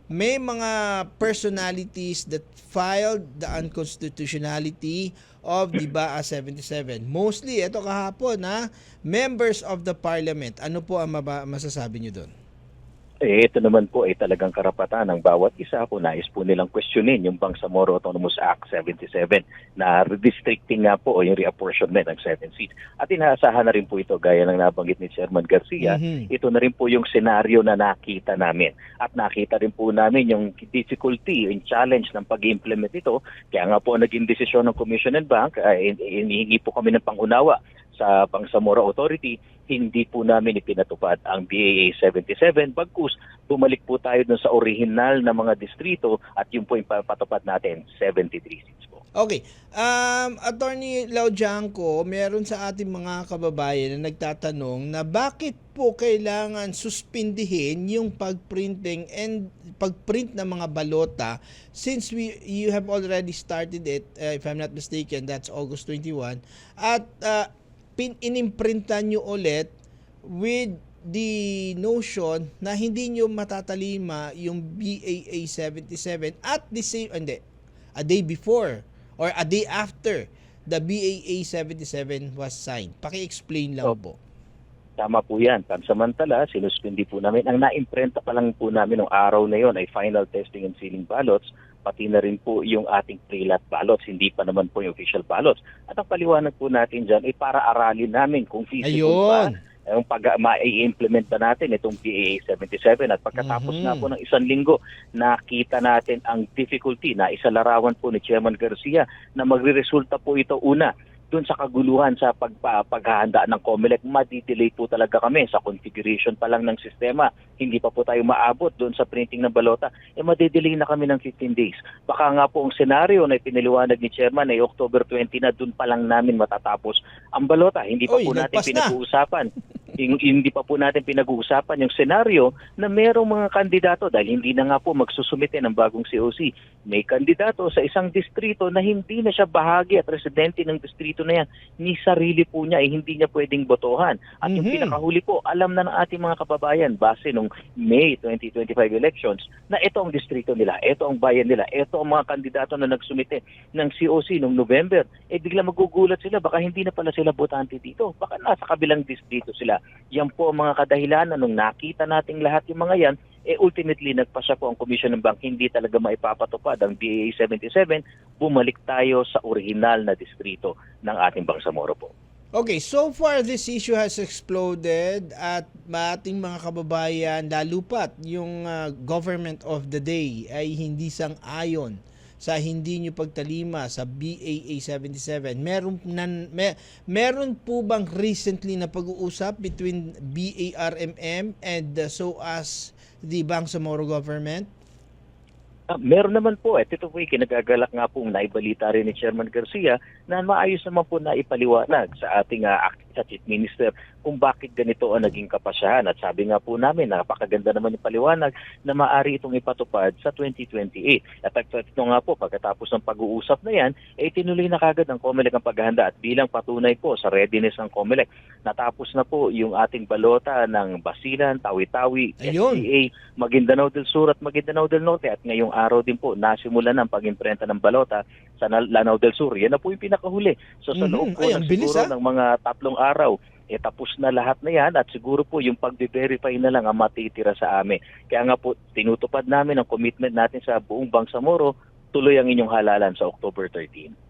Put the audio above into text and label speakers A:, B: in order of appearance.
A: may mga personalities that filed the unconstitutionality of the BAA 77. Mostly, ito kahapon, members of the parliament. Ano po ang masasabi nyo doon?
B: Ito naman po ay talagang karapatan ng bawat isa kung nais po nilang questionin yung Bangsamoro Autonomous Act 77 na redistricting nga po o yung reapportionment ng 7 seats. At inaasahan na rin po ito, gaya ng nabanggit ni Chairman Garcia, ito na rin po yung senaryo na nakita namin. At nakita rin po namin yung difficulty, yung challenge ng pag-implement ito. Kaya nga po naging desisyon ng Commission and Bank, hinihingi po kami ng pangunawa sa Bangsamoro Authority, hindi po namin ipinatupad ang BAA 77, bagkus bumalik po tayo dun sa orihinal na mga distrito at yun po yung patupad natin, 73 seats po.
A: Okay. Attorney Laujanco, meron sa ating mga kababayan na nagtatanong na bakit po kailangan suspindihin yung pagprinting and pagprint ng mga balota since you have already started it, if I'm not mistaken, that's August 21, at inimprintan nyo ulit with the notion na hindi nyo matatalima yung BAA 77 at the same, a day before or a day after the BAA 77 was signed. Paki-explain lang po.
B: Tama po yan. Pansamantala, sinuspindi po namin. Ang naimprenta pa lang po namin ng araw na yon ay final testing and sealing ballots, pati na rin po yung ating pre-lot ballots, hindi pa naman po yung official ballots. At ang paliwanag po natin dyan ay para aralin namin kung feasible pa yung ma-i-implement na natin itong BAA 77 at pagkatapos na po ng isang linggo, nakita natin ang difficulty na isalarawan po ni Chairman Garcia na magre-resulta po ito una doon sa kaguluhan sa paghahanda ng COMELEC. Madidelay po talaga kami sa configuration pa lang ng sistema. Hindi pa po tayo maabot doon sa printing ng balota. Madidelay na kami ng 15 days. Baka nga po ang senaryo na pinaliwanag ni Chairman ay October 20 na doon pa lang namin matatapos ang balota. Hindi pa po natin pinag-uusapan. Hindi pa po natin pinag-uusapan yung senaryo na merong mga kandidato dahil hindi na nga po magsusumite ng bagong COC. May kandidato sa isang distrito na hindi na siya bahagi at residente ng distrito na yan. Ni sarili po niya ay hindi niya pwedeng botohan. At yung pinakahuli po, alam na ng ating mga kababayan base nung May 2025 elections na ito ang distrito nila, ito ang bayan nila, ito ang mga kandidato na nagsumite ng COC nung November. Bigla magugulat sila, baka hindi na pala sila botante dito. Baka nasa kabilang distrito sila. Yan po ang mga kadahilanan nung nakita nating lahat yung mga yan, ultimately nagpasya po ang Commission ng Bank, hindi talaga maipapatupad ang BAA 77, bumalik tayo sa orihinal na distrito ng ating Bangsamoro po.
A: Okay, so far this issue has exploded at ating mga kababayan, lalo pat yung government of the day ay hindi sang-ayon sa hindi nyo pagtalima sa BAA 77. Meron po bang recently na pag-uusap between BARMM and SOAS, the Bangsamoro government?
B: Meron naman po. Ito po kinagagalak nga pong naibalita rin ni Chairman Garcia na maayos naman po na ipaliwanag sa ating sa Chief Minister kung bakit ganito ang naging kapasyahan. At sabi nga po namin, napakaganda naman yung paliwanag na maaari itong ipatupad sa 2028. At ito nga po, pagkatapos ng pag-uusap na yan, tinuloy na kagad ng COMELEC ang paghahanda. At bilang patunay po sa readiness ng COMELEC, natapos na po yung ating balota ng Basilan, Tawi-Tawi, SDA, Maguindanao del Sur at Maguindanao del Norte. At ngayong araw din po, nasimula ng pag-imprenta ng balota sa Lanao del Sur. Yan na po yung pinakahuli. So sa loob po ng siguro ng mga 3 araw, tapos na lahat na yan at siguro po yung pag-verify na lang ang matitira sa amin. Kaya nga po, tinutupad namin ang commitment natin sa buong Bangsamoro, tuloy ang inyong halalan sa October 13.